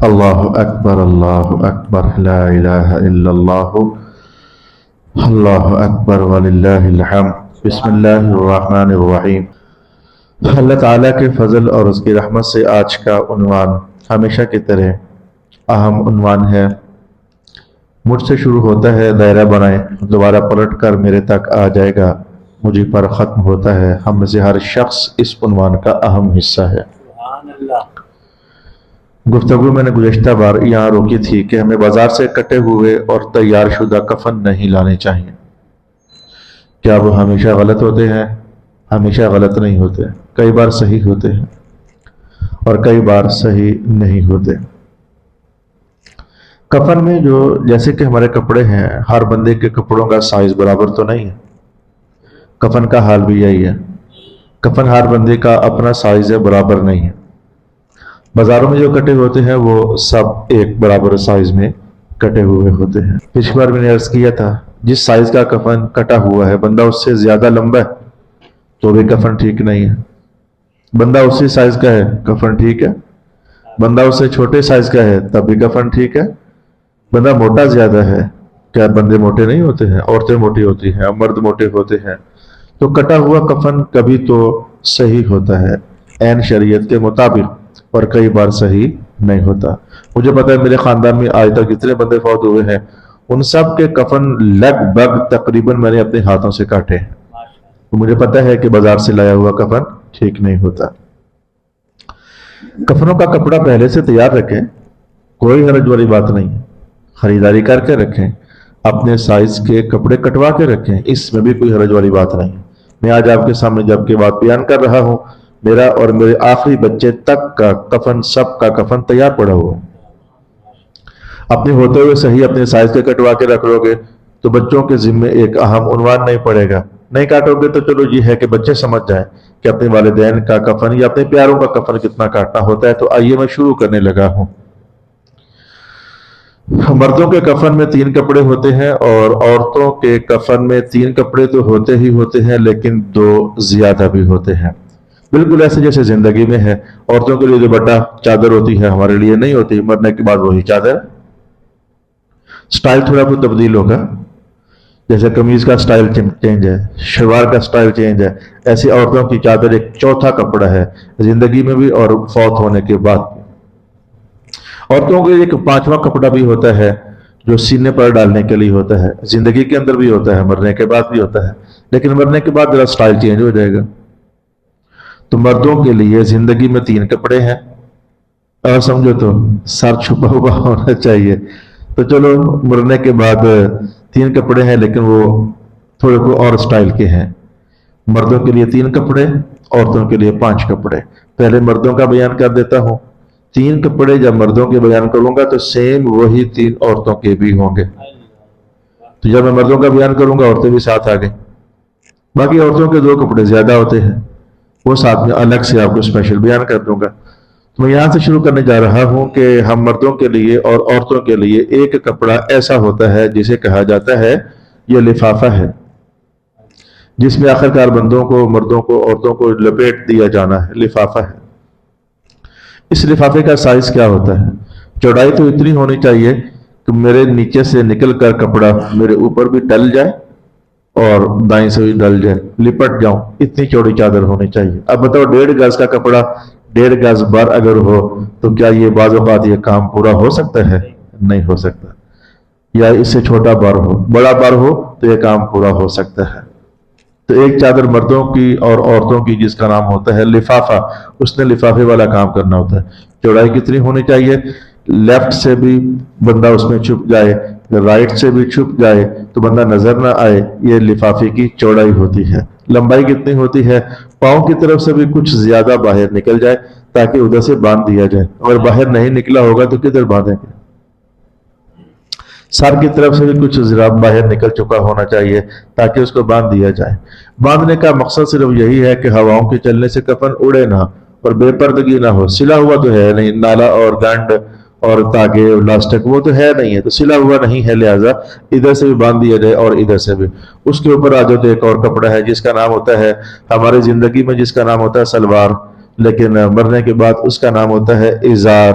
اللہ اکبر لا الہ الا اللہ اللہ اکبر وللہ الحمد۔ بسم اللہ الرحمن الرحیم۔ اللہ تعالیٰ کے فضل اور اس کی رحمت سے آج کا عنوان ہمیشہ کی طرح اہم عنوان ہے۔ مجھ سے شروع ہوتا ہے دائرہ بنائیں، دوبارہ پلٹ کر میرے تک آ جائے گا، مجھے پر ختم ہوتا ہے۔ ہم میں سے ہر شخص اس عنوان کا اہم حصہ ہے۔ سبحان اللہ۔ گفتگو میں نے گزشتہ بار یہاں روکی تھی کہ ہمیں بازار سے کٹے ہوئے اور تیار شدہ کفن نہیں لانے چاہیے۔ کیا وہ ہمیشہ غلط ہوتے ہیں؟ ہمیشہ غلط نہیں ہوتے، کئی بار صحیح ہوتے ہیں اور کئی بار صحیح نہیں ہوتے۔ کفن میں جو جیسے کہ ہمارے کپڑے ہیں، ہر بندے کے کپڑوں کا سائز برابر تو نہیں ہے۔ کفن کا حال بھی یہی ہے، کفن ہر بندے کا اپنا سائز ہے، برابر نہیں ہے۔ بازاروں میں جو کٹے ہوتے ہیں وہ سب ایک برابر سائز میں کٹے ہوئے ہوتے ہیں۔ پچھلی بار میں نے عرض کیا تھا، جس سائز کا کفن کٹا ہوا ہے، بندہ اس سے زیادہ لمبا ہے تو بھی کفن ٹھیک نہیں ہے۔ بندہ اسی سائز کا ہے، کفن ٹھیک ہے۔ بندہ اس سے چھوٹے سائز کا ہے، تب بھی کفن ٹھیک ہے۔ بندہ موٹا زیادہ ہے، کیا بندے موٹے نہیں ہوتے ہیں؟ عورتیں موٹی ہوتی ہیں، مرد موٹے ہوتے ہیں۔ تو کٹا ہوا کفن کبھی تو صحیح ہوتا ہے عین شریعت کے مطابق، اور کئی بار صحیح نہیں ہوتا۔ مجھے پتا ہے میرے خاندان میں آج تک جتنے بندے فوت ہوئے ہیں ان سب کے کفن لگ بھگ تقریباً میں نے اپنے ہاتھوں سے کاٹے ہیں۔ تو مجھے پتا ہے کہ بازار سے لایا ہوا کفن ٹھیک نہیں ہوتا۔ کفنوں کا کپڑا پہلے سے تیار رکھیں، کوئی حرج والی بات نہیں ہے۔ خریداری کر کے رکھیں، اپنے سائز کے کپڑے کٹوا کے رکھیں، اس میں بھی کوئی حرج والی بات نہیں ہے۔ میں آج آپ کے سامنے جب کہ بات بیان کر رہا ہوں، میرا اور میرے آخری بچے تک کا کفن، سب کا کفن تیار پڑا ہوا ہے۔ اپنے ہوتے ہوئے صحیح اپنے سائز کے کٹوا کے رکھ لو گے تو بچوں کے ذمے ایک اہم عنوان نہیں پڑے گا۔ نہیں کاٹو گے تو چلو یہ ہے کہ بچے سمجھ جائیں کہ اپنے والدین کا کفن یا اپنے پیاروں کا کفن کتنا کاٹنا ہوتا ہے۔ تو آئیے میں شروع کرنے لگا ہوں۔ مردوں کے کفن میں 3 کپڑے ہوتے ہیں اور عورتوں کے کفن میں 3 کپڑے تو ہوتے ہی ہوتے ہیں، لیکن 2 زیادہ بھی ہوتے ہیں۔ بالکل ایسے جیسے زندگی میں ہے، عورتوں کے لیے دوپٹہ چادر ہوتی ہے، ہمارے لیے نہیں ہوتی، مرنے کے بعد وہی چادر۔ سٹائل تھوڑا بہت تبدیل ہوگا، جیسے قمیض کا سٹائل چینج ہے، شلوار کا سٹائل چینج ہے، ایسی عورتوں کی چادر ایک چوتھا کپڑا ہے، زندگی میں بھی اور فوت ہونے کے بعد بھی۔ عورتوں کے ایک 5واں کپڑا بھی ہوتا ہے جو سینے پر ڈالنے کے لیے ہوتا ہے، زندگی کے اندر بھی ہوتا ہے، مرنے کے بعد بھی ہوتا ہے، لیکن مرنے کے بعد ذرا سٹائل چینج ہو جائے گا۔ تو مردوں کے لیے زندگی میں 3 کپڑے ہیں، اور سمجھو تو سر چھپا ہوا ہونا چاہیے۔ تو چلو مرنے کے بعد 3 کپڑے ہیں، لیکن وہ تھوڑے کو اور سٹائل کے ہیں۔ مردوں کے لیے 3 کپڑے، عورتوں کے لیے 5 کپڑے۔ پہلے مردوں کا بیان کر دیتا ہوں۔ 3 کپڑے جب مردوں کے بیان کروں گا تو سیم وہی 3 عورتوں کے بھی ہوں گے۔ تو جب میں مردوں کا بیان کروں گا عورتیں بھی ساتھ آ گئیں۔ باقی عورتوں کے 2 کپڑے زیادہ ہوتے ہیں، وہ ساتھ میں الگ سے آپ کو اسپیشل بیان کر دوں گا۔ تو میں یہاں سے شروع کرنے جا رہا ہوں کہ ہم مردوں کے لیے اور عورتوں کے لیے ایک کپڑا ایسا ہوتا ہے جسے کہا جاتا ہے یہ لفافہ ہے، جس میں آخرکار بندوں کو، مردوں کو، عورتوں کو لپیٹ دیا جانا ہے، لفافہ ہے۔ اس لفافے کا سائز کیا ہوتا ہے؟ چوڑائی تو اتنی ہونی چاہیے کہ میرے نیچے سے نکل کر کپڑا میرے اوپر بھی ڈل جائے اور دائیں سے بھی ڈل جائے، لپٹ جاؤں، اتنی چوڑی چادر ہونی چاہیے۔ اب بتاؤ 1.5 گز کا کپڑا 1.5 گز بر اگر ہو تو کیا یہ بعض اوقات یہ کام پورا ہو سکتا ہے؟ نہیں ہو سکتا۔ یا اس سے چھوٹا بر ہو، بڑا بر ہو تو یہ کام پورا ہو سکتا ہے۔ تو ایک چادر مردوں کی اور عورتوں کی جس کا نام ہوتا ہے لفافہ، اس نے لفافے والا کام کرنا ہوتا ہے۔ چوڑائی کتنی ہونی چاہیے؟ لیفٹ سے بھی بندہ اس میں چھپ جائے، رائٹ سے بھی چھپ جائے تو بندہ نظر نہ آئے، یہ لفافے کی چوڑائی ہوتی ہے۔ لمبائی کتنی ہوتی ہے؟ پاؤں کی طرف سے بھی کچھ زیادہ باہر نکل جائے تاکہ ادھر سے باندھ دیا جائے، اگر باہر نہیں نکلا ہوگا تو کدھر باندھیں گے؟ سر کی طرف سے بھی کچھ ذرا باہر نکل چکا ہونا چاہیے تاکہ اس کو باندھ دیا جائے۔ باندھنے کا مقصد صرف یہی ہے کہ ہواؤں کے چلنے سے کفن اڑے نہ اور بے پردگی نہ ہو۔ سلا ہوا تو ہے نہیں، نالا اور گنڈ اور تاگے اور لاسٹک وہ تو ہے نہیں ہے، تو سلا ہوا نہیں ہے، لہٰذا ادھر سے بھی باندھ دیا جائے اور ادھر سے بھی۔ اس کے اوپر آ جاؤ تو ایک اور کپڑا ہے جس کا نام ہوتا ہے، ہماری زندگی میں جس کا نام ہوتا ہے سلوار، لیکن مرنے کے بعد اس کا نام ہوتا ہے ازار۔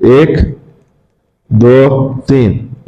1 2 3,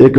1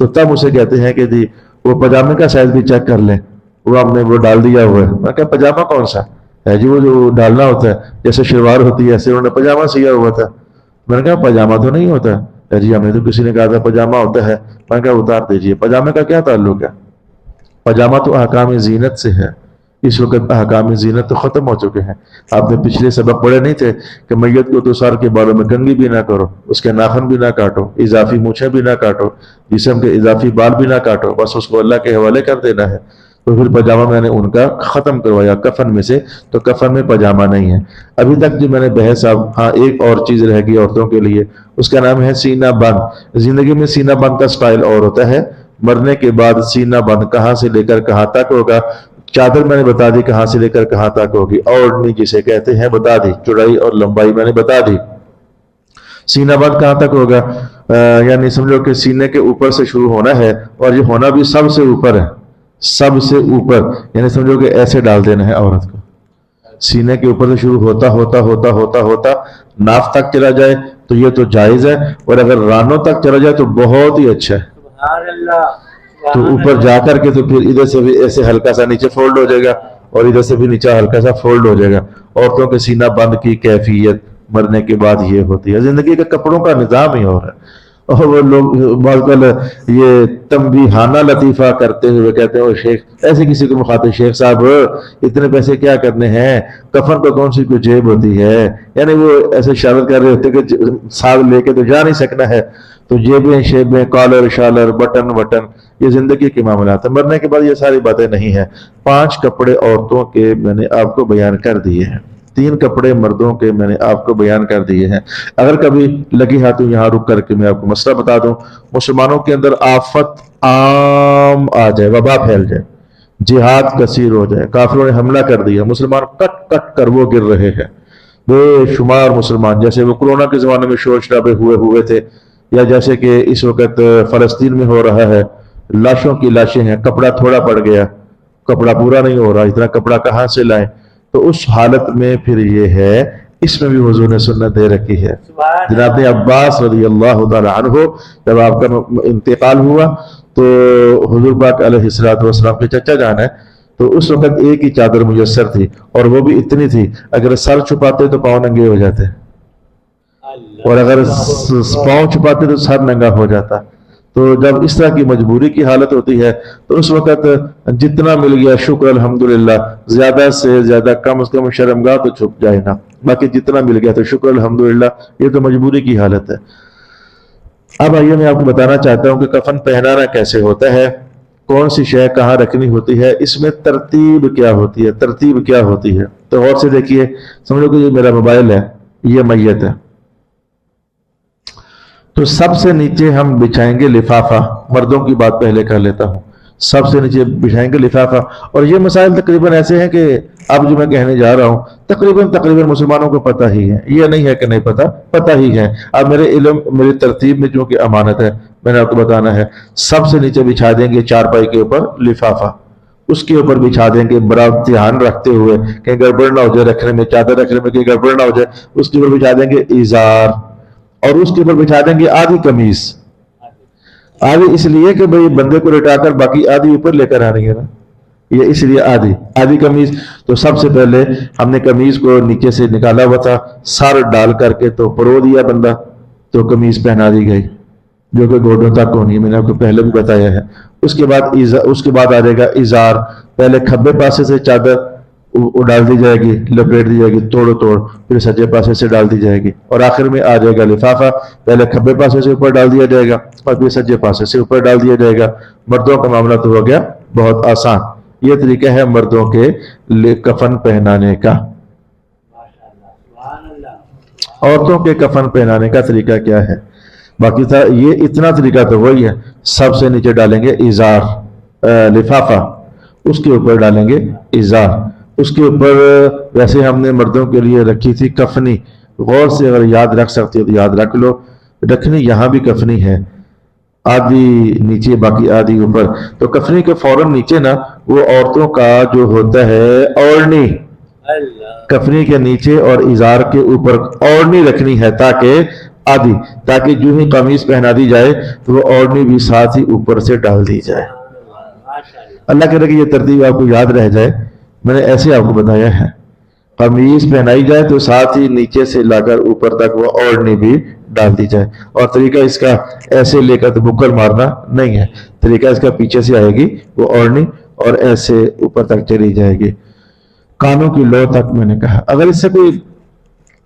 تو تب اسے کہتے ہیں کہ جی وہ پاجامے کا سائز بھی چیک کر لیں، وہ ہم نے وہ ڈال دیا ہوا ہے۔ میں کہا پاجامہ کون سا ہے جی؟ وہ جو ڈالنا ہوتا ہے جیسے شلوار ہوتی ہے ایسے انہوں نے پاجامہ سیا ہوا تھا۔ میں نے کہا پاجامہ تو نہیں ہوتا ہے جی، ہمیں تو کسی نے کہا تھا پاجامہ ہوتا ہے۔ میں نے کہا اتار دیجیے، پاجامے کا کیا تعلق ہے؟ پاجامہ تو احکام زینت سے ہے، اس وقت احکام زینت تو ختم ہو چکے ہیں۔ آپ نے پچھلے سبق پڑھے نہیں تھے کہ میت کو تو سر کے بالوں میں کنگھی بھی نہ کرو، اس کے ناخن بھی نہ کاٹو، اضافی مونچھیں بھی نہ کاٹو، جسم کے اضافی بال بھی نہ کاٹو، بس اس کو اللہ کے حوالے کر دینا ہے۔ تو پھر پاجامہ میں نے ان کا ختم کروایا کفن میں سے، تو کفن میں پاجامہ نہیں ہے۔ ابھی تک جو میں نے بحث، اب ہاں ایک اور چیز رہ گئی عورتوں کے لیے، اس کا نام ہے سینہ بند۔ زندگی میں سینہ بند کا سٹائل اور ہوتا ہے، مرنے کے بعد سینہ بند کہاں سے لے کر کہاں تک ہوگا۔ چادر میں نے بتا دی کہاں سے لے کر کہاں تک ہوگی، اوڑھنی جسے کہتے ہیں بتا دی، چوڑائی اور لمبائی میں نے بتا دی۔ سینہ بند کہاں تک ہوگا، یعنی سمجھو کہ سینے کے اوپر سے شروع ہونا ہے، اور یہ ہونا بھی سب سے اوپر ہے، سب سے اوپر، یعنی سمجھو کہ ایسے ڈال دینا ہے عورت کو، سینے کے اوپر سے شروع ہوتا ہوتا ہوتا ہوتا ہوتا ناف تک چلا جائے تو یہ تو جائز ہے، اور اگر رانوں تک چلا جائے تو بہت ہی اچھا ہے۔ سبحان اللہ، تو اوپر جا کر کے تو پھر ادھر سے بھی ایسے ہلکا سا نیچے فولڈ ہو جائے گا، اور ادھر سے بھی نیچے ہلکا سا فولڈ ہو جائے گا۔ عورتوں کے سینہ بند کی کیفیت مرنے کے بعد یہ ہوتی ہے۔ زندگی کے کپڑوں کا نظام ہی اور ہے، اور وہ لوگ بعض یہ تنبیہانہ لطیفہ کرتے ہوئے کہتے ہیں وہ شیخ، ایسے کسی کو مخاطب، شیخ صاحب اتنے پیسے کیا کرنے ہیں، کفن کو کون سی کوئی جیب ہوتی ہے، یعنی وہ ایسے اشارت کر رہے ہوتے کہ ساتھ لے کے تو جا نہیں سکنا ہے، تو جیبیں شیبیں کالر شالر بٹن وٹن یہ زندگی کے معاملات ہیں۔ مرنے کے بعد یہ ساری باتیں نہیں ہیں۔ 5 کپڑے عورتوں کے میں نے آپ کو بیان کر دیے ہیں، 3 کپڑے مردوں کے میں نے آپ کو بیان کر دیے ہیں۔ اگر کبھی لگی ہاتھوں یہاں رک کر کے میں آپ کو مسئلہ بتا دوں، مسلمانوں کے اندر آفت عام آ جائے، وبا پھیل جائے، جہاد کثیر ہو جائے، کافروں نے حملہ کر دیا، مسلمان کٹ کٹ کر وہ گر رہے ہیں، بے شمار مسلمان، جیسے وہ کورونا کے زمانے میں شور شرابے ہوئے تھے، یا جیسے کہ اس وقت فلسطین میں ہو رہا ہے، لاشوں کی لاشیں ہیں، کپڑا تھوڑا پڑ گیا، کپڑا پورا نہیں ہو رہا، اتنا کپڑا کہاں سے لائیں؟ تو اس حالت میں پھر یہ ہے، اس میں بھی حضور نے سنت دے رکھی ہے۔ جناب عباس رضی اللہ تعالی عنہ جب آپ کا انتقال ہوا تو حضور پاک علیہ السلام کے چچا جان ہے، تو اس وقت ایک ہی چادر میسر تھی، اور وہ بھی اتنی تھی اگر سر چھپاتے تو پاؤں ننگے ہو جاتے، اور اگر پاؤں چھپاتے تو سر ننگا ہو جاتا۔ تو جب اس طرح کی مجبوری کی حالت ہوتی ہے تو اس وقت جتنا مل گیا شکر الحمدللہ، زیادہ سے زیادہ کم از کم شرمگاہ تو چھپ جائے نا، باقی جتنا مل گیا تو شکر الحمدللہ، یہ تو مجبوری کی حالت ہے۔ اب آئیے میں آپ کو بتانا چاہتا ہوں کہ کفن پہنانا کیسے ہوتا ہے، کون سی شے کہاں رکھنی ہوتی ہے، اس میں ترتیب کیا ہوتی ہے، ترتیب کیا ہوتی ہے۔ تو غور سے دیکھیے، سمجھو کہ یہ میرا موبائل ہے، یہ میت ہے، تو سب سے نیچے ہم بچھائیں گے لفافہ، مردوں کی بات پہلے کر لیتا ہوں، سب سے نیچے بچھائیں گے لفافہ۔ اور یہ مسائل تقریباً ایسے ہیں کہ اب جو میں کہنے جا رہا ہوں تقریباً مسلمانوں کو پتہ ہی ہے، یہ نہیں ہے کہ نہیں پتہ ہی ہے۔ اب میرے علم میری ترتیب میں چونکہ امانت ہے، میں نے آپ کو بتانا ہے، سب سے نیچے بچھا دیں گے چارپائی کے اوپر لفافہ، اس کے اوپر بچھا دیں گے بڑا دھیان رکھتے ہوئے کہ گڑبڑ نہ ہو جائے، رکھنے میں چادر رکھنے میں کہ گڑبڑ نہ ہو جائے، اس کے اوپر بچھا دیں گے ازار، اور اس کے اوپر بچھا دیں گے آدھی قمیض۔ آدھی اس لیے کہ بھئی بندے کو لٹا کر باقی آدھی اوپر لے کر آنی ہے نا، یہ اس لیے آدھی قمیض۔ تو سب سے پہلے ہم نے قمیض کو نیچے سے نکالا ہوا تھا، سر ڈال کر کے تو پرو دیا بندہ، تو قمیض پہنا دی گئی جو کہ گھٹنوں تک ہونی ہے، میں نے آپ کو پہلے بھی بتایا ہے۔ اس کے بعد آ جائے گا ازار، پہلے کھبے پاسے سے چادر ڈال دی جائے گی، لپیٹ دی جائے گی توڑ، پھر سجے پاسے سے ڈال دی جائے گی، اور آخر میں آ جائے گا لفافہ، پہلے کھبے پاسے سے اوپر ڈال دیا جائے گا اور پھر سجے پاسے سے اوپر ڈال دیا جائے گا۔ مردوں کا معاملہ تو ہو گیا بہت آسان۔ یہ طریقہ ہے مردوں کے کفن پہنانے کا۔ عورتوں کے کفن پہنانے کا طریقہ کیا ہے؟ باقی تھا یہ اتنا طریقہ تو وہی ہے، سب سے نیچے ڈالیں گے ازار، لفافہ، اس کے اوپر ڈالیں گے ازار، اس کے اوپر ویسے ہم نے مردوں کے لیے رکھی تھی کفنی، غور سے اگر یاد رکھ سکتے ہو تو یاد رکھ لو، رکھنی یہاں بھی کفنی ہے، آدھی نیچے باقی آدھی اوپر۔ تو کفنی کے فوراً نیچے نا وہ عورتوں کا جو ہوتا ہے اوڑھنی، کفنی کے نیچے اور ازار کے اوپر اوڑھنی رکھنی ہے، تاکہ آدھی، تاکہ جو ہی قمیص پہنا دی جائے تو وہ اوڑھنی بھی ساتھ ہی اوپر سے ڈال دی جائے۔ اللہ کرے کہ یہ ترتیب آپ کو یاد رہ جائے، میں نے ایسے آپ کو بتایا ہے، قمیص پہنائی جائے تو ساتھ ہی نیچے سے لا کر اوپر تک وہ اوڑھنی بھی ڈال دی جائے، اور طریقہ اس کا ایسے لے کر تو بکر مارنا نہیں ہے، طریقہ اس کا پیچھے سے آئے گی وہ اوڑھنی اور ایسے اوپر تک چلی جائے گی، کانوں کی لو تک میں نے کہا۔ اگر اس سے کوئی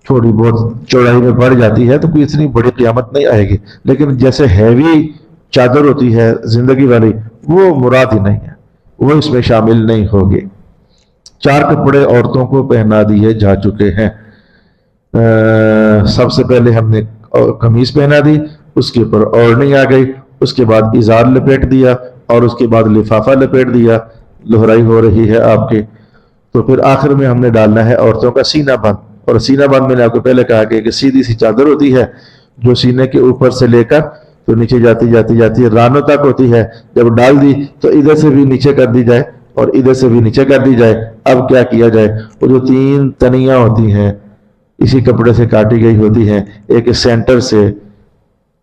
تھوڑی بہت چوڑائی میں بڑھ جاتی ہے تو کوئی اتنی بڑی قیامت نہیں آئے گی، لیکن جیسے ہیوی چادر ہوتی ہے زندگی والی وہ مراد ہی نہیں ہے، وہ اس میں شامل نہیں ہوگی۔ 4 کپڑے عورتوں کو پہنا دیے جا چکے ہیں۔ سب سے پہلے ہم نے قمیص پہنا دی، اس کے اوپر اوڑھنی آ گئی، اس کے بعد ازار لپیٹ دیا، اور اس کے بعد لفافہ لپیٹ دیا، لہرائی ہو رہی ہے آپ کی۔ تو پھر آخر میں ہم نے ڈالنا ہے عورتوں کا سینہ بند، اور سینہ بند میں نے آپ کو پہلے کہا کہ سیدھی سی چادر ہوتی ہے جو سینے کے اوپر سے لے کر تو نیچے جاتی جاتی جاتی رانوں تک ہوتی ہے، جب ڈال دی تو ادھر سے بھی نیچے کر دی جائے اور ادھر سے بھی نیچے کر دی جائے۔ اب کیا کیا جائے، وہ جو 3 تنیاں ہوتی ہیں اسی کپڑے سے کاٹی گئی ہوتی ہیں، ایک سینٹر سے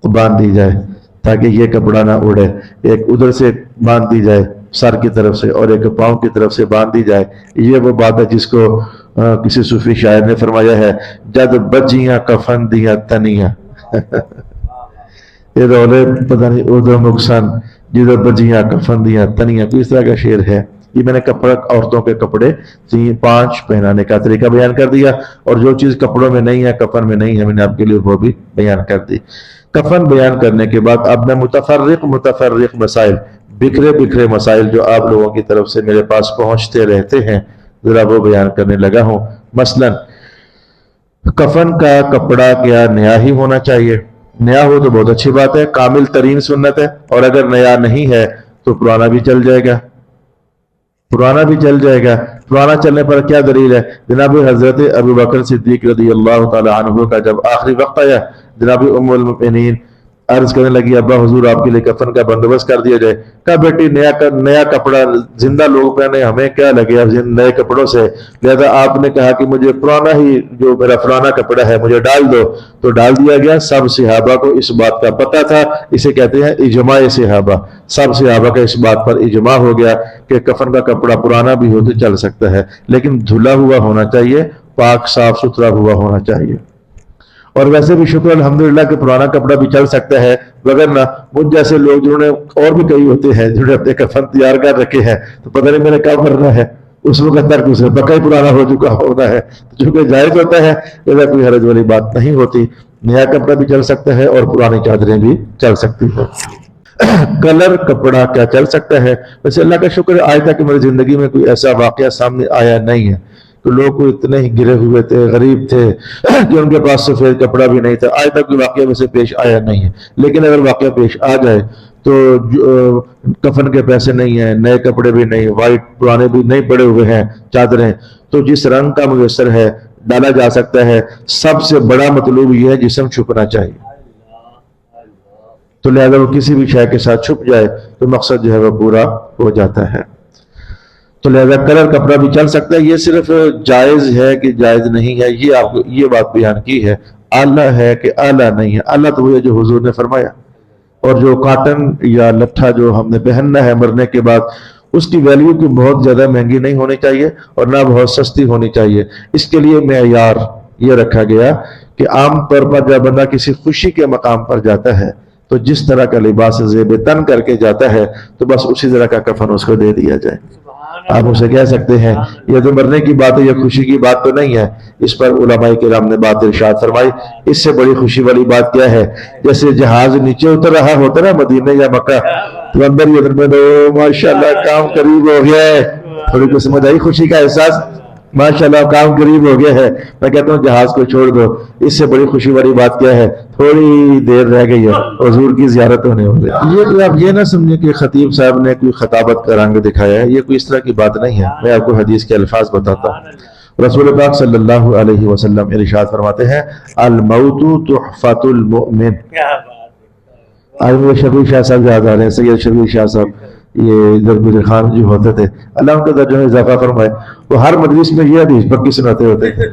باندھ دی جائے تاکہ یہ کپڑا نہ اڑے، ایک ادھر سے باندھ دی جائے سر کی طرف سے اور ایک پاؤں کی طرف سے باندھ دی جائے۔ یہ وہ بات ہے جس کو کسی صوفی شاعر نے فرمایا ہے، جد بجیاں کفن دیا تنیاں یہ رولے پتہ نہیں ادھر مقصن جدھر بجیاں کفن دیا تنیاں، کوئی اس طرح کا شعر ہے۔ یہ میں نے کپڑا عورتوں کے کپڑے 5 پہنانے کا طریقہ بیان کر دیا، اور جو چیز کپڑوں میں نہیں ہے کفن میں نہیں ہے میں نے آپ کے لیے وہ بھی بیان کر دی۔ کفن بیان کرنے کے بعد اب میں متفرق مسائل، بکھرے بکھرے مسائل جو آپ لوگوں کی طرف سے میرے پاس پہنچتے رہتے ہیں ذرا وہ بیان کرنے لگا ہوں۔ مثلا کفن کا کپڑا کیا نیا ہی ہونا چاہیے؟ نیا ہو تو بہت اچھی بات ہے، کامل ترین سنت ہے، اور اگر نیا نہیں ہے تو پرانا بھی چل جائے گا، پرانا بھی چل جائے گا۔ پرانا چلنے پر کیا دلیل ہے؟ جناب حضرت ابو بکر صدیق رضی اللہ تعالی عنہ کا جب آخری وقت آیا، جناب ام المؤمنین عرض کرنے لگی، ابا حضور آپ کے لیے کفن کا بندوبست کر دیا جائے۔ کہا بیٹی نیا کپڑا زندہ لوگ پہنے، ہمیں کیا لگے اب نئے کپڑوں سے، لہذا آپ نے کہا کہ مجھے پرانا ہی جو میرا پرانا کپڑا ہے مجھے ڈال دو، تو ڈال دیا گیا۔ سب صحابہ کو اس بات کا پتہ تھا، اسے کہتے ہیں اجماع صحابہ، سب صحابہ کا اس بات پر اجماع ہو گیا کہ کفن کا کپڑا پرانا بھی ہو تو چل سکتا ہے، لیکن دھلا ہوا ہونا چاہیے، پاک صاف ستھرا ہوا ہونا چاہیے۔ اور ویسے بھی شکر الحمدللہ کہ پرانا کپڑا بھی چل سکتا ہے، وگرنہ مجھ جیسے لوگ جنہوں نے اور بھی کئی ہوتے ہیں جنہوں نے اپنے کفن تیار کر رکھے ہیں تو پتہ نہیں میں نے کب کرنا ہے، اس وقت تک اسے پکا ہی پرانا ہو چکا ہوتا ہے، چونکہ جائز ہوتا ہے، ایسا کوئی حرج والی بات نہیں ہوتی، نیا کپڑا بھی چل سکتا ہے اور پرانی چادریں بھی چل سکتی ہیں۔ کلر کپڑا کیا چل سکتا ہے؟ ویسے اللہ کا شکر ہے آج تک میری زندگی میں کوئی ایسا واقعہ سامنے آیا نہیں ہے کہ لوگ کو اتنے ہی گرے ہوئے تھے، غریب تھے کہ ان کے پاس سفید کپڑا بھی نہیں تھا، آج تک کوئی واقعہ ویسے پیش آیا نہیں ہے۔ لیکن اگر واقعہ پیش آ جائے تو کفن کے پیسے نہیں ہیں، نئے کپڑے بھی نہیں، وائٹ پرانے بھی نہیں پڑے ہوئے ہیں چادریں، تو جس رنگ کا میسر ہے ڈالا جا سکتا ہے۔ سب سے بڑا مطلوب یہ ہے جسم چھپنا چاہیے، تو لہذا وہ کسی بھی شے کے ساتھ چھپ جائے تو مقصد جو ہے وہ پورا ہو جاتا ہے۔ تو لہذا کلر کپڑا بھی چل سکتا ہے، یہ صرف جائز ہے کہ جائز نہیں ہے یہ آپ کو یہ بات بیان کی ہے، اعلیٰ ہے کہ اعلیٰ نہیں ہے۔ اعلیٰ تو وہ ہے جو حضور نے فرمایا، اور جو کاٹن یا لٹھا جو ہم نے پہننا ہے مرنے کے بعد اس کی ویلیو کی بہت زیادہ مہنگی نہیں ہونی چاہیے اور نہ بہت سستی ہونی چاہیے۔ اس کے لیے معیار یہ رکھا گیا کہ عام طور پر جب بندہ کسی خوشی کے مقام پر جاتا ہے تو جس طرح کا لباس زیب تن کر کے جاتا ہے تو بس اسی طرح کا کفن اس کو دے دیا جائے۔ آپ اسے کہہ سکتے ہیں یہ تو مرنے کی بات ہے، یہ خوشی کی بات تو نہیں ہے۔ اس پر علماء کرام نے بات ارشاد فرمائی، اس سے بڑی خوشی والی بات کیا ہے؟ جیسے جہاز نیچے اتر رہا ہوتا نا مدینے یا مکہ، تو اندر ہی ادھر میں ماشاءاللہ کام قریب ہو گیا ہے، تھوڑی کو سمجھ آئی خوشی کا احساس؟ ماشاءاللہ کام قریب ہو گیا ہے۔ میں کہتا ہوں جہاز کو چھوڑ دو، اس سے بڑی خوشی والی بات کیا ہے؟ تھوڑی دیر رہ گئی ہے حضور کی زیارت ہونے والی۔ یہ کوئی آپ یہ نہ سمجھیں کہ خطیب صاحب نے کوئی خطابت کا رنگ دکھایا ہے، یہ کوئی اس طرح کی بات نہیں ہے۔ میں آپ کو حدیث کے الفاظ بتاتا ہوں۔ رسول پاک صلی اللہ علیہ وسلم ارشاد فرماتے ہیں، الموت تحفۃ المؤمن۔ آج مجھے شبیر شاہ صاحب یاد آ رہے ہیں، سید شبیر شاہ صاحب یہ ادھر خان جو ہوتے تھے اللہ ان کے درجوں میں اضافہ فرمائے، وہ ہر مجلس میں یہ حدیث پکی سناتے ہوتے تھے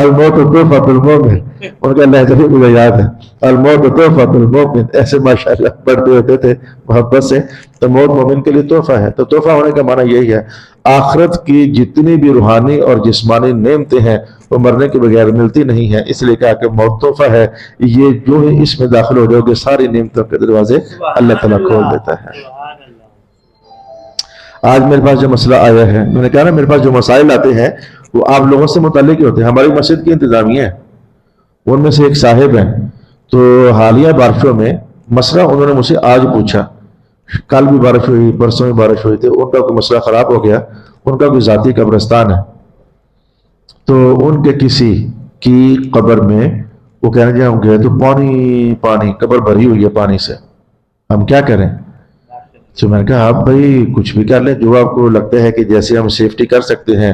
الموت تحفۃ المومن، ان کا لہجہ بھی مجھے یاد ہے، الموت تحفۃ المومن، ایسے ماشاء اللہ پڑھتے ہوتے تھے محبت سے۔ تو موت مومن کے لیے تحفہ ہے، تو تحفہ ہونے کا معنی یہی ہے آخرت کی جتنی بھی روحانی اور جسمانی نعمتیں ہیں وہ مرنے کے بغیر ملتی نہیں ہیں، اس لیے کہا کہ موت تحفہ ہے، یہ جو ہے اس میں داخل ہو جاؤ گے ساری نعمتوں کے دروازے اللہ تعالیٰ کھول دیتا ہے۔ آج میرے پاس جو مسئلہ آیا ہے، میں نے کہا نا میرے پاس جو مسائل آتے ہیں وہ آپ لوگوں سے متعلق ہی ہوتے ہیں۔ ہماری مسجد کی انتظامیہ ہے، ان میں سے ایک صاحب ہیں، تو حالیہ بارشوں میں مسئلہ انہوں نے مجھ سے آج پوچھا، کل بھی بارش ہوئی، پرسوں بھی بارش ہوئی تھی، ان کا کوئی مسئلہ خراب ہو گیا، ان کا کوئی ذاتی قبرستان ہے، تو ان کے کسی کی قبر میں وہ کہنے جائیں ہم گئے تو پانی قبر بھری ہوئی ہے پانی سے، ہم کیا کریں؟ تو میں نے کہا آپ بھائی کچھ بھی کر لیں، جو آپ کو لگتا ہے کہ جیسے ہم سیفٹی کر سکتے ہیں،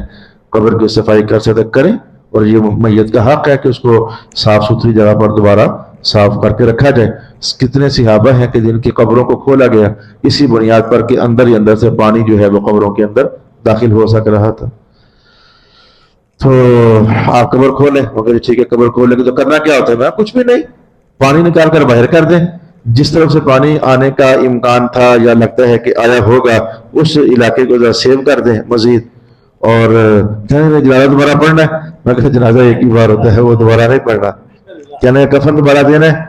قبر کی صفائی کر سکتے کریں، اور یہ میت کا حق ہے کہ اس کو صاف ستھری جگہ پر دوبارہ صاف کر کے رکھا جائے۔ کتنے صحابہ ہیں کہ جن کی قبروں کو کھولا گیا اسی بنیاد پر کہ اندر ہی اندر سے پانی جو ہے وہ قبروں کے اندر داخل ہو سک رہا تھا۔ تو آپ قبر کھولیں، مگر ٹھیک ہے قبر کھولیں گے تو کرنا کیا ہوتا ہے؟ میں کچھ بھی نہیں، پانی نکال کر باہر کر دیں، جس طرف سے پانی آنے کا امکان تھا یا لگتا ہے کہ آیا ہوگا اس علاقے کو ذرا سیو کر دیں مزید، اور جنازہ دوبارہ پڑھنا ہے، میں کہا جنازہ ایک ہی بار ہوتا ہے وہ دوبارہ نہیں پڑھنا، کہنا کفن دوبارہ دینا ہے،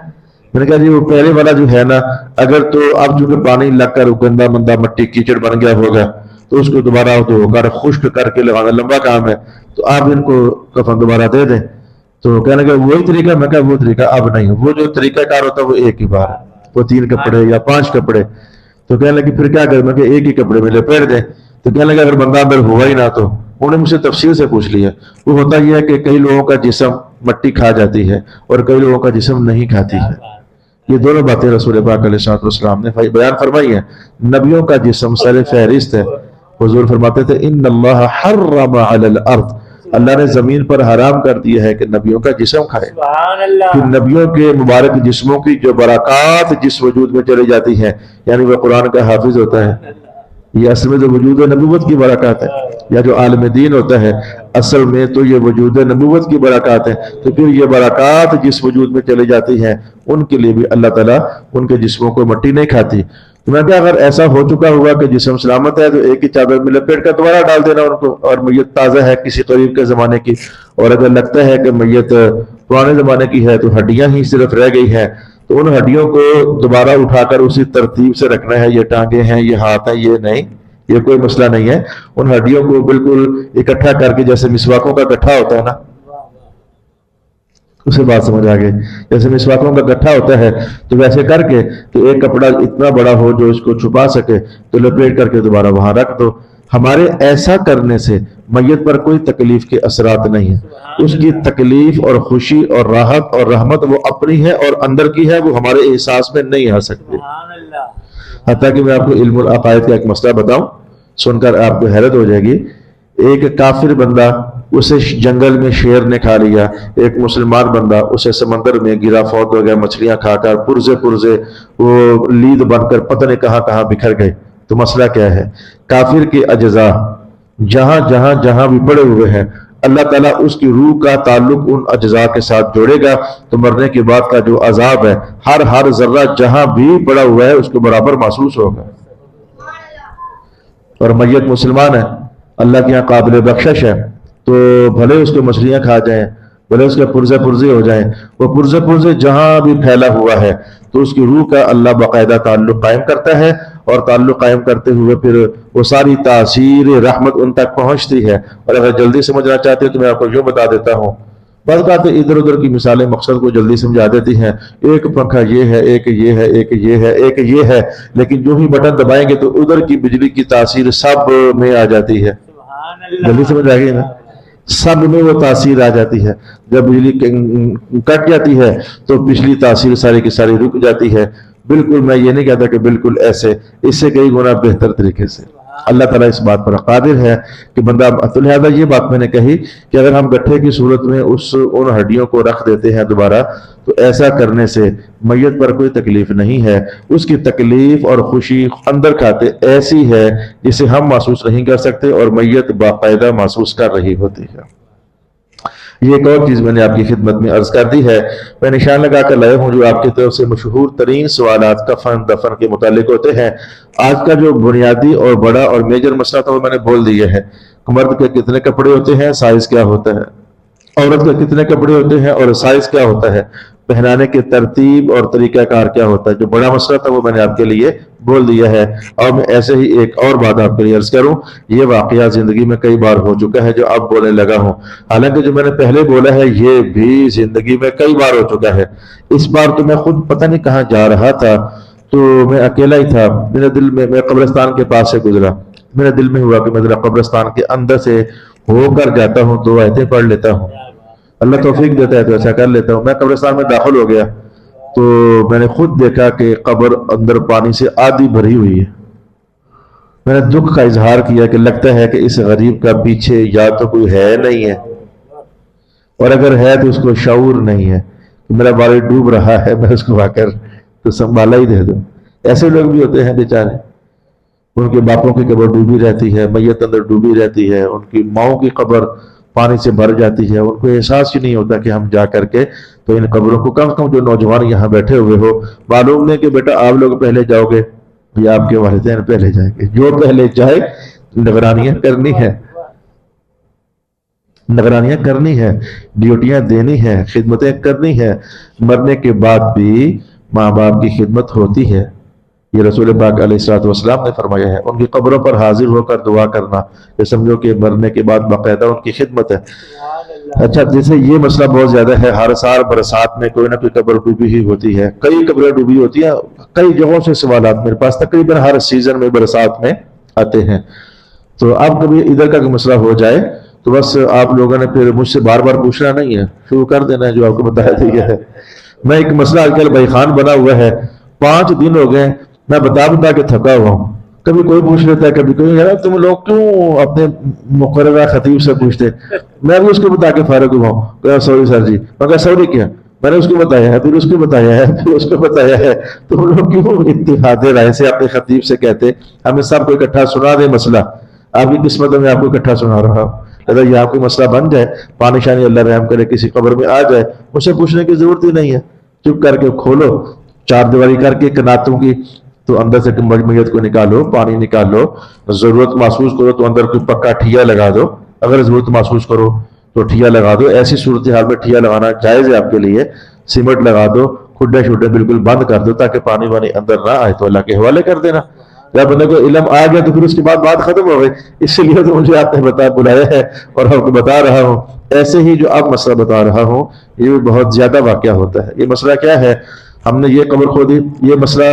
میں نے کہا جی وہ پہلے والا جو ہے نا، اگر تو اب چونکہ پانی لگ کر گندا مندا مٹی کیچڑ بن گیا ہوگا تو اس کو دوبارہ دھو کر خشک کر کے لگانا لمبا کام ہے، تو آپ ان کو کفن دوبارہ دے دیں۔ تو کہنے لگا وہی طریقہ، میں کہا وہ طریقہ اب نہیں، وہ جو طریقہ کار ہوتا ہے وہ ایک ہی بار ہے، وہ 3 کپڑے یا 5 کپڑے، تو کہنے لگے پھر کیا کریں؟ میں کہ ایک ہی کپڑے میں لپیٹ دیں۔ تو کہنے لگا اگر بندہ اندر ہوا ہی نہ تو انہوں نے مجھ سے تفصیل سے پوچھ لیا، وہ ہوتا یہ ہے کہ کئی لوگوں کا جسم مٹی کھا جاتی ہے اور کئی لوگوں کا جسم نہیں کھاتی ہے، یہ دونوں باتیں رسول پاک علیہ السلام نے بیان فرمائی ہیں۔ نبیوں کا جسم سر فہرست ہے، حضور فرماتے تھے ان اللہ حرم علی الارض، اللہ نے زمین پر حرام کر دیا ہے کہ نبیوں کا جسم کھائے، کہ نبیوں کے مبارک جسموں کی جو برکات جس وجود میں چلی جاتی ہیں، یعنی وہ قرآن کا حافظ ہوتا ہے، یہ اصل میں جو وجود نبوت کی برکات ہے، یا جو عالم دین ہوتا ہے اصل میں تو یہ وجود نبوت کی برکات ہے، تو پھر یہ برکات جس وجود میں چلی جاتی ہیں ان کے لیے بھی اللہ تعالیٰ ان کے جسموں کو مٹی نہیں کھاتی۔ تو میں کہا اگر ایسا ہو چکا ہوا کہ جسم سلامت ہے تو ایک ہی چادر میں لپیٹ کر دوبارہ ڈال دینا ان کو، اور میت تازہ ہے کسی قریب کے زمانے کی، اور اگر لگتا ہے کہ میت پرانے زمانے کی ہے تو ہڈیاں ہی صرف رہ گئی ہیں تو ان ہڈیوں کو دوبارہ اٹھا کر اسی ترتیب سے رکھنا ہے، یہ ٹانگیں ہیں یہ ہاتھ ہیں یہ نہیں، یہ کوئی مسئلہ نہیں ہے، ان ہڈیوں کو بالکل اکٹھا کر کے جیسے مسواکوں کا گٹھا ہوتا ہے نا، اسے بات سمجھ آ گئی، جیسے مسواکوں کا گٹھا ہوتا ہے تو ویسے کر کے تو ایک کپڑا اتنا بڑا ہو جو اس کو چھپا سکے تو لپیٹ کر کے دوبارہ وہاں رکھ دو۔ ہمارے ایسا کرنے سے میت پر کوئی تکلیف کے اثرات نہیں ہیں، اس کی تکلیف اور خوشی اور راحت اور رحمت وہ اپنی ہے اور اندر کی ہے، وہ ہمارے احساس میں نہیں آ سکتی۔ حتیٰ کہ میں آپ کو علم العقائد کا ایک مسئلہ بتاؤں، سن کر آپ کو حیرت ہو جائے گی۔ ایک کافر بندہ اسے جنگل میں شیر نے کھا لیا، ایک مسلمان بندہ اسے سمندر میں گرا فوت ہو گیا، مچھلیاں کھا کر پرزے پرزے وہ لید بن کر پتہ نہیں کہاں کہاں بکھر گئے۔ تو مسئلہ کیا ہے؟ کافر کے اجزاء جہاں بھی پڑے ہوئے ہیں اللہ تعالیٰ اس کی روح کا تعلق ان اجزاء کے ساتھ جوڑے گا، تو مرنے کے بعد کا جو عذاب ہے ہر ذرہ جہاں بھی پڑا ہوا ہے اس کو برابر محسوس ہوگا۔ اور میت مسلمان ہے، اللہ کے یہاں قابل بخشش ہے، تو بھلے اس کو مچھلیاں کھا جائیں، بھلے اس کے پرزے پرزے ہو جائیں، وہ پرزے پرزے جہاں بھی پھیلا ہوا ہے تو اس کی روح کا اللہ باقاعدہ تعلق قائم کرتا ہے، اور تعلق قائم کرتے ہوئے پھر وہ ساری تاثیر رحمت ان تک پہنچتی ہے۔ اور اگر جلدی سمجھنا چاہتے ہیں تو میں آپ کو یوں بتا دیتا ہوں، بعض باتیں ادھر ادھر کی مثالیں مقصد کو جلدی سمجھا دیتی ہیں، ایک پنکھا یہ ہے، ایک یہ ہے، ایک یہ ہے، ایک یہ ہے، لیکن جو ہی بٹن دبائیں گے تو ادھر کی بجلی کی تاثیر سب میں آ جاتی ہے۔ جلدی سمجھ آ گئی نا؟ سب میں وہ تاثیر آ جاتی ہے۔ جب بجلی کٹ جاتی ہے تو پچھلی تاثیر ساری کی ساری رک جاتی ہے۔ بالکل میں یہ نہیں کہتا کہ بالکل ایسے، اس سے کئی گنا بہتر طریقے سے۔ اللہ تعالیٰ اس بات پر قادر ہے کہ بندہ، تو لہٰذا یہ بات میں نے کہی کہ اگر ہم گٹھے کی صورت میں ان ہڈیوں کو رکھ دیتے ہیں دوبارہ، تو ایسا کرنے سے میت پر کوئی تکلیف نہیں ہے. اس کی تکلیف اور خوشی اندر کھاتے ایسی ہے جسے ہم محسوس نہیں کر سکتے اور میت باقاعدہ محسوس کر رہی ہوتی ہے. یہ ایک اور چیز میں نے آپ کی خدمت میں عرض کر دی ہے. میں نشان لگا کر لایا ہوں جو آپ کی طرف سے مشہور ترین سوالات کفن دفن کے متعلق ہوتے ہیں. آج کا جو بنیادی اور بڑا اور میجر مسئلہ تھا وہ میں نے بول دیا ہے. مرد کے کتنے کپڑے ہوتے ہیں، سائز کیا ہوتا ہے، عورت کے کتنے کپڑے ہوتے ہیں اور سائز کیا ہوتا ہے، پہنانے کی ترتیب اور طریقہ کار کیا ہوتا ہے. جو بڑا مسئلہ تھا وہ میں نے آپ کے لیے بول دیا ہے. اور میں ایسے ہی ایک اور بات آپ کے لیے عرض کروں، یہ واقعہ زندگی میں کئی بار ہو چکا ہے جو اب بولنے لگا ہوں. حالانکہ جو میں نے پہلے بولا ہے یہ بھی زندگی میں کئی بار ہو چکا ہے. اس بار تو میں خود پتہ نہیں کہاں جا رہا تھا، تو میں اکیلا ہی تھا. میرے دل میں قبرستان کے پاس سے گزرا، میرے دل میں ہوا کہ میں ذرا قبرستان کے اندر سے ہو کر جاتا ہوں، 2 آیتیں پڑھ لیتا ہوں. اللہ توفیق دیتا ہے تو ایسا کر لیتا ہوں. میں قبرستان میں داخل ہو گیا تو میں نے خود دیکھا کہ قبر اندر پانی سے آدھی بھری ہوئی ہے. میں نے دکھ کا اظہار کیا کہ لگتا ہے کہ اس غریب کا پیچھے یا تو کوئی ہے نہیں ہے، اور اگر ہے تو اس کو شعور نہیں ہے. میرا والد ڈوب رہا ہے، میں اس کو آ کر تو سنبھالا ہی دے دوں. ایسے لوگ بھی ہوتے ہیں بیچارے، ان کے باپوں کی قبر ڈوبی رہتی ہے، میت اندر ڈوبی رہتی ہے، ان کی ماؤں کی قبر پانی سے بھر جاتی ہے. ان کو احساس ہی نہیں ہوتا کہ ہم جا کر کے تو ان قبروں کو، کم سے کم جو نوجوان یہاں بیٹھے ہوئے ہو، معلوم نہیں کہ بیٹا آپ لوگ پہلے جاؤ گے یا آپ کے والدین پہلے جائیں گے. جو پہلے جائے نگرانیاں کرنی ہے، نگرانیاں کرنی ہے، ڈیوٹیاں دینی ہے، خدمتیں کرنی ہے. مرنے کے بعد بھی ماں باپ کی خدمت ہوتی ہے. یہ رسول پاک علیہ الصلوۃ والسلام نے فرمایا ہے. ان کی قبروں پر حاضر ہو کر دعا کرنا، یہ سمجھو کہ مرنے کے بعد باقاعدہ ان کی خدمت ہے. اچھا، جیسے یہ مسئلہ بہت زیادہ ہے، ہر سال برسات میں کوئی نہ کوئی قبر ڈوبی ہی ہوتی ہے. کئی قبریں ڈوبی ہوتی ہیں. کئی جگہوں سے سوالات میرے پاس تقریباً ہر سیزن میں برسات میں آتے ہیں. تو اب کبھی ادھر کا مسئلہ ہو جائے تو بس آپ لوگوں نے پھر مجھ سے بار بار پوچھنا نہیں ہے، شروع کر دینا ہے جو آپ کو بتایا دیا ہے. میں ایک مسئلہ آج کل بھائی خان بنا ہوا ہے، 5 دن ہو گئے میں بتا کے تھکا ہوا ہوں. کبھی کوئی پوچھ لیتا ہے، کبھی کوئی، یار تم لوگ کیوں اپنے مقررہ خطیب سے پوچھتے؟ میں بھی اس کو بتا کے فارغ ہوا ہوں. سوری سر جی. میں کہا سوری کیا؟ میں نے اس کو بتایا ہے، پھر اس کو بتایا ہے، پھر اس کو بتایا ہے. تم لوگ کیوں اتفاق رائے سے اپنے خطیب سے کہتے ہمیں سب کو اکٹھا سنا دے مسئلہ؟ آپ کی قسمت میں آپ کو اکٹھا سنا رہا ہوں. اگر یہاں کوئی مسئلہ بن جائے، پانی شانی اللہ رحم کرے کسی قبر میں آ جائے، مجھ سے پوچھنے کی ضرورت ہی نہیں ہے. چپ کر کے کھولو، 4 دیواری کر کے کناتوں کی، تو اندر سے میت کو نکالو، پانی نکالو. ضرورت محسوس کرو تو اندر کوئی پکا ٹھیا لگا دو. اگر ضرورت محسوس کرو تو ٹھیا لگا دو. ایسی صورتحال میں ٹھیا لگانا جائز ہے آپ کے لیے. سیمنٹ لگا دو، کھڈے شڈے بالکل بند کر دو تاکہ پانی وانی اندر نہ آئے، تو اللہ کے حوالے کر دینا. جب بندے کو علم آ گیا تو پھر اس کے بعد بات ختم ہو گئی. اس لیے تو مجھے آپ نے بلایا ہے اور آپ کو بتا رہا ہوں. ایسے ہی جو اب مسئلہ بتا رہا ہوں یہ بھی بہت زیادہ واقعہ ہوتا ہے. یہ مسئلہ کیا ہے؟ ہم نے یہ قبر کھودی. یہ مسئلہ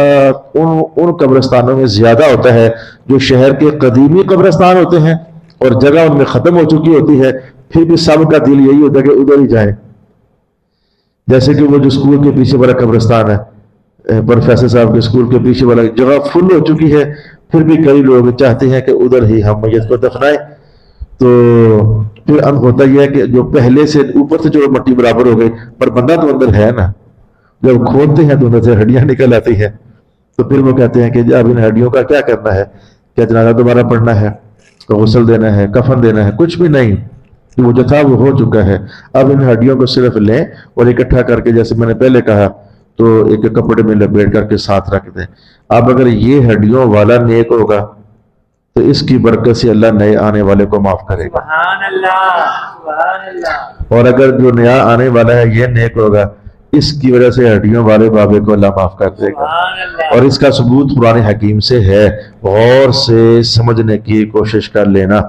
ان قبرستانوں میں زیادہ ہوتا ہے جو شہر کے قدیمی قبرستان ہوتے ہیں اور جگہ ان میں ختم ہو چکی ہوتی ہے، پھر بھی سب کا دل یہی ہوتا ہے کہ ادھر ہی جائیں. جیسے کہ وہ جو اسکول کے پیچھے والا قبرستان ہے، پروفیسر صاحب کے اسکول کے پیچھے والا جگہ فل ہو چکی ہے، پھر بھی کئی لوگ چاہتے ہیں کہ ادھر ہی ہم میت کو دفنائیں. تو پھر اب ہوتا یہ ہے کہ جو پہلے سے اوپر سے جو مٹی برابر ہو گئی، پر بندہ تو اندر ہے نا. جب کھودتے ہیں تو اندر سے ہڈیاں نکل آتی ہیں. تو پھر وہ کہتے ہیں کہ اب ان ہڈیوں کا کیا کرنا ہے؟ کیا جنازہ دوبارہ پڑھنا ہے، غسل دینا ہے، کفن دینا ہے؟ کچھ بھی نہیں. وہ جو تھا وہ ہو چکا ہے. اب ان ہڈیوں کو صرف لیں اور اکٹھا کر کے، جیسے میں نے پہلے کہا، تو ایک کپڑے میں لپیٹ کر کے ساتھ رکھ دیں. اب اگر یہ ہڈیوں والا نیک ہوگا تو اس کی برکت سے اللہ نئے آنے والے کو معاف کرے گا. سبحان اللہ، سبحان اللہ. اور اگر جو نیا آنے والا ہے یہ نیک ہوگا، اس کی وجہ سے ہڈیوں والے بابے کو اللہ معاف کر دے گا. اور اس کا ثبوت قرآن حکیم سے ہے. غور سے سمجھنے کی کوشش کر لینا.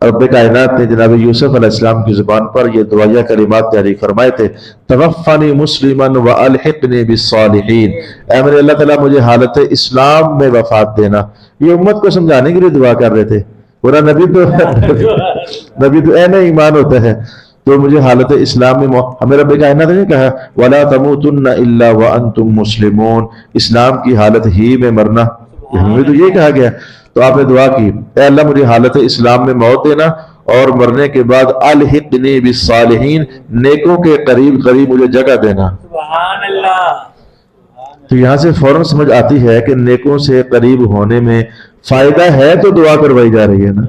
رب کائنات نے جناب یوسف علیہ السلام کی زبان پر یہ دعائیہ کلمات جاری فرمائے تھے، توفنی مسلما والحقنی بالصالحین. اے میرے اللہ تعالیٰ مجھے حالت اسلام میں وفات دینا. یہ امت کو سمجھانے کے لیے دعا کر رہے تھے. پورا نبی تو اے ایمان ہوتا ہے. تو مجھے حالت اسلام میں ہمیں رب کائنات نے کہا وَلَا تَمُوتُنَّ إِلَّا وَأَنْتُمْ مُسْلِمُونَ، اسلام کی حالت ہی میں مرنا. ہمیں تو یہ کہا گیا. تو آپ نے دعا کی اے اللہ مجھے حالت اسلام میں موت دینا اور مرنے کے بعد الحقنی بالصالحین نیکوں کے قریب قریب مجھے جگہ دینا. سبحان اللہ. تو یہاں سے فوراً سمجھ آتی ہے کہ نیکوں سے قریب ہونے میں فائدہ ہے تو دعا کروائی جا رہی ہے نا.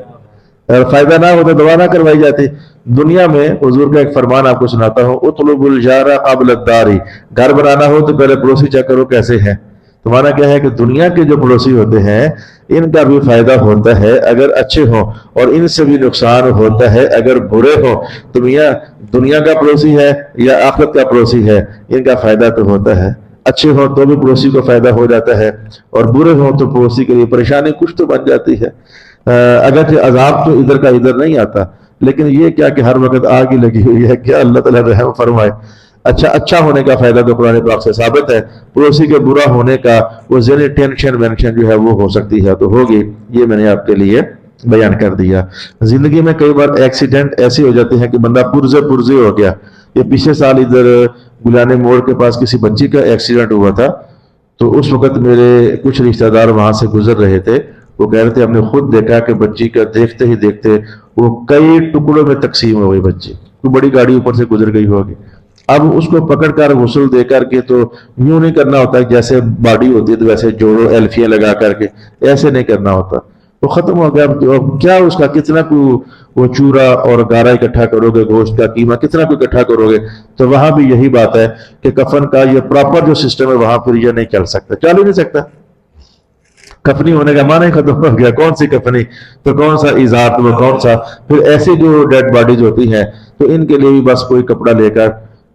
اگر فائدہ نہ ہو تو دعا نہ کروائی جاتی. دنیا میں حضور کا ایک فرمان آپ کو سناتا ہوں اطلب الجار قبل الدار. گھر بنانا ہو تو پہلے پڑوسی چیک کرو کیسے ہیں. تمہارا کیا ہے کہ دنیا کے جو پڑوسی ہوتے ہیں ان کا بھی فائدہ ہوتا ہے اگر اچھے ہوں اور ان سے بھی نقصان ہوتا ہے اگر برے ہوں. تو میاں دنیا کا پڑوسی ہے یا آخرت کا پڑوسی ہے ان کا فائدہ تو ہوتا ہے. اچھے ہوں تو بھی پڑوسی کو فائدہ ہو جاتا ہے اور برے ہوں تو پڑوسی کے لیے پریشانی کچھ تو بن جاتی ہے. اگرچہ عذاب تو ادھر کا ادھر نہیں آتا لیکن یہ کیا کہ ہر وقت آگ ہی لگی ہوئی ہے. کیا اللہ تعالیٰ رحم فرمائے. اچھا ہونے کا فائدہ تو قرآن پاک سے ثابت ہے. پڑوسی کے برا ہونے کا وہ ذہنی ٹینشن وینشن جو ہے وہ ہو سکتی ہے تو ہوگی. یہ میں نے آپ کے لیے بیان کر دیا. زندگی میں کئی بار ایکسیڈنٹ ایسے ہو جاتے ہیں کہ بندہ پرزے ہو گیا. یہ پچھلے سال ادھر گلانے موڑ کے پاس کسی بچی کا ایکسیڈنٹ ہوا تھا. تو اس وقت میرے کچھ رشتہ دار وہاں سے گزر رہے تھے. وہ کہہ رہے تھے ہم نے خود دیکھا کہ بچی کا دیکھتے ہی دیکھتے وہ کئی ٹکڑوں میں تقسیم ہو گئی بچی. کوئی بڑی گاڑی اوپر سے گزر گئی ہوگی. اب اس کو پکڑ کر غسل دے کر کے تو یوں نہیں کرنا ہوتا جیسے باڈی ہوتی ہے تو ویسے جوڑو ایلفیاں لگا کر کے ایسے نہیں کرنا ہوتا. وہ ختم ہو گیا. کیا اس کا کتنا کو وہ چورا اور گارا اکٹھا کرو گے, گوشت کا قیمہ کتنا کو اکٹھا کرو گے. تو وہاں بھی یہی بات ہے کہ کفن کا یہ پراپر جو سسٹم ہے وہاں پھر یہ نہیں چل سکتا, چل ہی نہیں سکتا. کفنی ہونے کا معنی خاتم ہو گیا. کون سی کفنی تو کون سا ایزار تو کون سا. پھر ایسی جو ڈیڈ باڈیز ہوتی ہیں تو ان کے لیے بھی بس کوئی کپڑا لے کر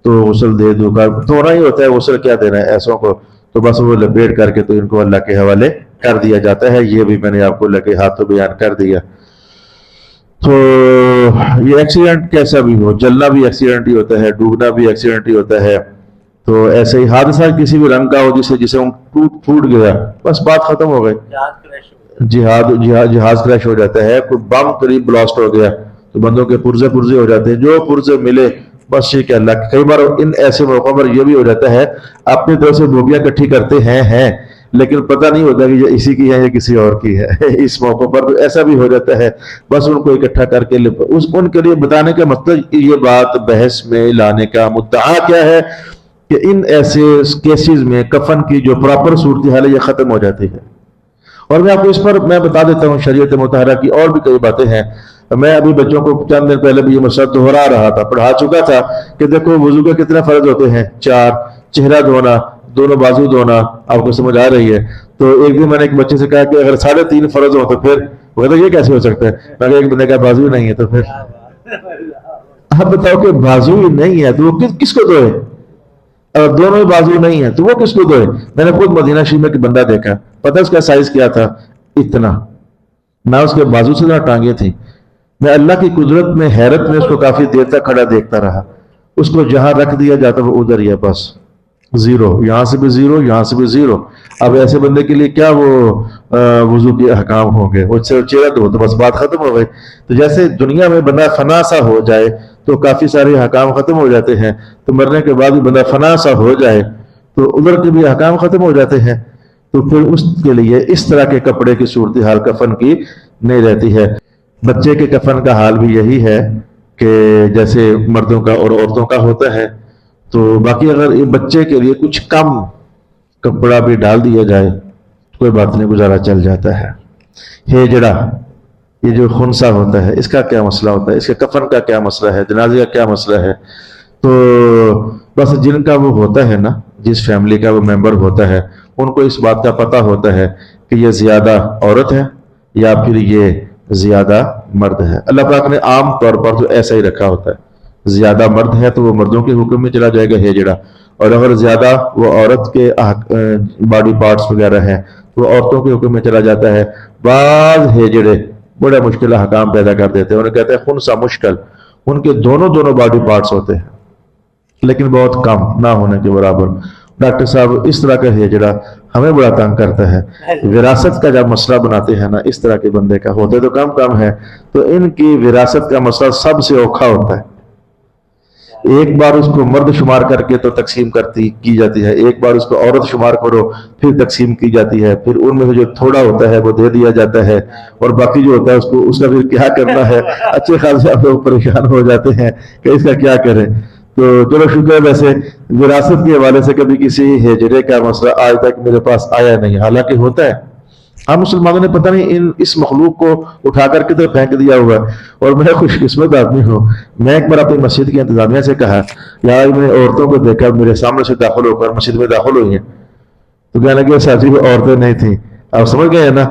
تو غسل دے دو کر تھوڑا ہی ہوتا ہے. غسل کیا دینا ہے ایسوں کو, تو بس وہ لپیٹ کر کے تو ان کو اللہ کے حوالے کر دیا جاتا ہے. یہ بھی میں نے آپ کو لگے ہاتھوں بیان کر دیا. تو یہ ایکسیڈنٹ کیسا بھی ہو, جلنا بھی ایکسیڈنٹ ہی ہوتا ہے, ڈوبنا بھی ایکسیڈنٹ ہی ہوتا ہے. تو ایسے ہی حادثہ کسی بھی رنگ کا ہو جسے ٹوٹ گیا بس بات ختم ہو گئی. جہاز کریش ہو جاتا ہے. کوئی بم قریب بلاسٹ ہو گیا تو بندوں کے پرزے ہو جاتے ہیں. جو پرزے ملے بس ٹھیک ہے اللہ. کئی بار ان ایسے موقعوں پر یہ بھی ہو جاتا ہے اپنی طرف سے بوگیاں اکٹھی کرتے ہیں لیکن پتہ نہیں ہوتا کہ یہ اسی کی ہے یا کسی اور کی ہے. اس موقع پر ایسا بھی ہو جاتا ہے. بس ان کو اکٹھا کر کے ان کے لیے بتانے کا مطلب یہ بات بحث میں لانے کا مدعا کیا ہے کہ ان ایسے کیسز میں کفن کی جو پراپر صورتحال ہے یہ ختم ہو جاتی ہے. اور میں آپ کو اس پر میں بتا دیتا ہوں شریعت مطہرہ کی اور بھی کئی باتیں ہیں. میں ابھی بچوں کو چند دن پہلے بھی یہ مسئلہ دہرا رہا تھا, پڑھا چکا تھا کہ دیکھو وضو کے کتنے فرض ہوتے ہیں, 4. چہرہ دھونا, دونوں بازو دھونا. آپ کو سمجھ آ رہی ہے. تو ایک دن میں نے ایک بچے سے کہا کہ اگر 3.5 فرض ہو تو پھر وہ کہتا یہ کیسے ہو سکتا ہے. میں نے ایک بندے کا بازو نہیں ہے تو پھر آپ بتاؤ کہ بازو ہی نہیں ہے تو وہ کس کو دھوئے. اگر دونوں بازو نہیں ہے تو وہ کس کو دھوئے. میں نے خود مدینہ شریف میں ایک بندہ دیکھا, پتہ اس کا سائز کیا تھا, اتنا. نہ اس کے بازو سے نہ ٹانگیں تھیں. میں اللہ کی قدرت میں حیرت میں اس کو کافی دیر تک کھڑا دیکھتا رہا. اس کو جہاں رکھ دیا جاتا وہ ادھر ہی ہے, بس زیرو, یہاں سے بھی زیرو, یہاں سے بھی زیرو. اب ایسے بندے کے لیے کیا وہ وضو کے احکام ہوں گے. وہ چہرہ دھو تو بس بات ختم ہو گئی. تو جیسے دنیا میں بندہ فنا سا ہو جائے تو کافی سارے احکام ختم ہو جاتے ہیں, تو مرنے کے بعد بھی بندہ فنا سا ہو جائے تو ادھر کے بھی احکام ختم ہو جاتے ہیں. تو پھر اس کے لیے اس طرح کے کپڑے کی صورتحال کفن کی نہیں رہتی ہے. بچے کے کفن کا حال بھی یہی ہے کہ جیسے مردوں کا اور عورتوں کا ہوتا ہے. تو باقی اگر بچے کے لیے کچھ کم کپڑا بھی ڈال دیا جائے کوئی بات نہیں, گزارا چل جاتا ہے. ہیجڑا, یہ جو خنثی ہوتا ہے اس کا کیا مسئلہ ہوتا ہے, اس کے کفن کا کیا مسئلہ ہے, جنازے کا کیا مسئلہ ہے. تو بس جن کا وہ ہوتا ہے نا, جس فیملی کا وہ ممبر ہوتا ہے, ان کو اس بات کا پتہ ہوتا ہے کہ یہ زیادہ عورت ہے یا پھر یہ زیادہ مرد ہے. اللہ پاک نے عام طور پر تو ایسا ہی رکھا ہوتا ہے, زیادہ مرد ہے تو وہ مردوں کے حکم میں چلا جائے گا ہیجڑا, اور اگر زیادہ وہ عورت کے باڈی پارٹس وغیرہ ہیں تو وہ عورتوں کے حکم میں چلا جاتا ہے. بعض ہیجڑے بڑے مشکل احکام پیدا کر دیتے ہیں, انہیں کہتے ہیں خنثی مشکل. ان کے دونوں باڈی پارٹس ہوتے ہیں لیکن بہت کم, نہ ہونے کے برابر. ڈاکٹر صاحب اس طرح کا ہیجڑا ہمیں بڑا تنگ کرتا ہے. وراثت کا جب مسئلہ بناتے ہیں نا اس طرح کے بندے کا, ہوتے تو کم ہے, تو ان کی وراثت کا مسئلہ سب سے اوکھا ہوتا ہے. ایک بار اس کو مرد شمار کر کے تو تقسیم کی جاتی ہے، ایک بار اس کو عورت شمار کرو پھر تقسیم کی جاتی ہے، پھر ان میں سے جو تھوڑا ہوتا ہے وہ دے دیا جاتا ہے، اور باقی جو ہوتا ہے اس کا پھر کیا کرنا ہے، اچھے خاصے آپ لوگ پریشان ہو جاتے ہیں کہ اس کا کیا کریں۔ تو چلو شکر ہے، ویسے وراثت کے حوالے سے کبھی کسی ہجرے کا مسئلہ آج تک میرے پاس آیا نہیں، حالانکہ ہوتا ہے، ہم مسلمانوں نے پتہ نہیں اس مخلوق کو اٹھا کر کدھر پھینک دیا ہوا ہے۔ اور میں خوش قسمت آدمی ہوں، میں ایک بار اپنی مسجد کی انتظامیہ سے کہا، یار میں نے عورتوں کو دیکھا میرے سامنے سے داخل ہو کر مسجد میں داخل ہوئی ہیں، تو کہنے لگے ساتھی وہ عورتیں نہیں تھیں، آپ سمجھ گئے ہیں نا؟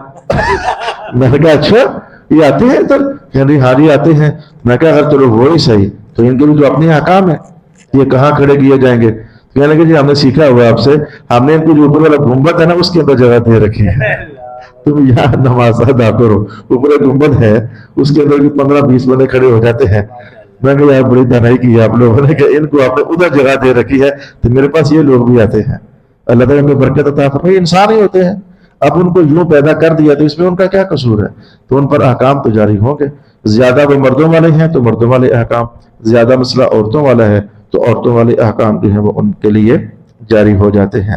میں نے کہا اچھا یہ آتے ہیں ادھر؟ کہنے ہاں جی آتے ہیں۔ میں کہا اگر چلو وہ ہی صحیح، تو ان کے بھی تو اپنے احکام ہیں، یہ کہاں کھڑے کیے جائیں گے؟ کہنے لگے جی ہم نے سیکھا ہوا آپ سے، ہم نے ان کو جو اوپر والا گنبد ہے نا اس کے اندر جگہ دے رکھی ہے، تم یہاں نماز ادا کرو۔ اوپر ایک گنبد ہے اس کے اندر 15-20 بندے کھڑے ہو جاتے ہیں۔ میں کہ یار بڑی دانائی کی ہے آپ لوگوں نے کہ ان کو آپ نے ادھر جگہ دے رکھی ہے، تو میرے پاس یہ لوگ بھی آتے ہیں، اللہ تعالیٰ میں برکت عطا فرمائے، انسان ہی ہوتے ہیں، اب ان کو یوں پیدا کر دیا تو اس میں ان کا کیا قصور ہے؟ تو ان پر احکام تو جاری ہوں گے، زیادہ وہ مردوں والے ہیں تو مردوں والے احکام، زیادہ مسئلہ عورتوں والا ہے تو عورتوں والے احکام جو ہیں وہ ان کے لیے جاری ہو جاتے ہیں۔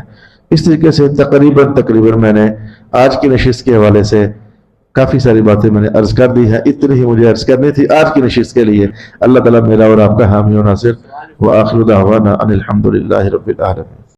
اس طریقے سے تقریباً میں نے آج کی نشست کے حوالے سے کافی ساری باتیں میں نے عرض کر دی ہیں، اتنی ہی مجھے عرض کرنی تھی آج کی نشست کے لیے۔ اللہ تعالیٰ میرا اور آپ کا حامی و ناصر، وآخر دعوانا ان الحمد للہ رب العالمین۔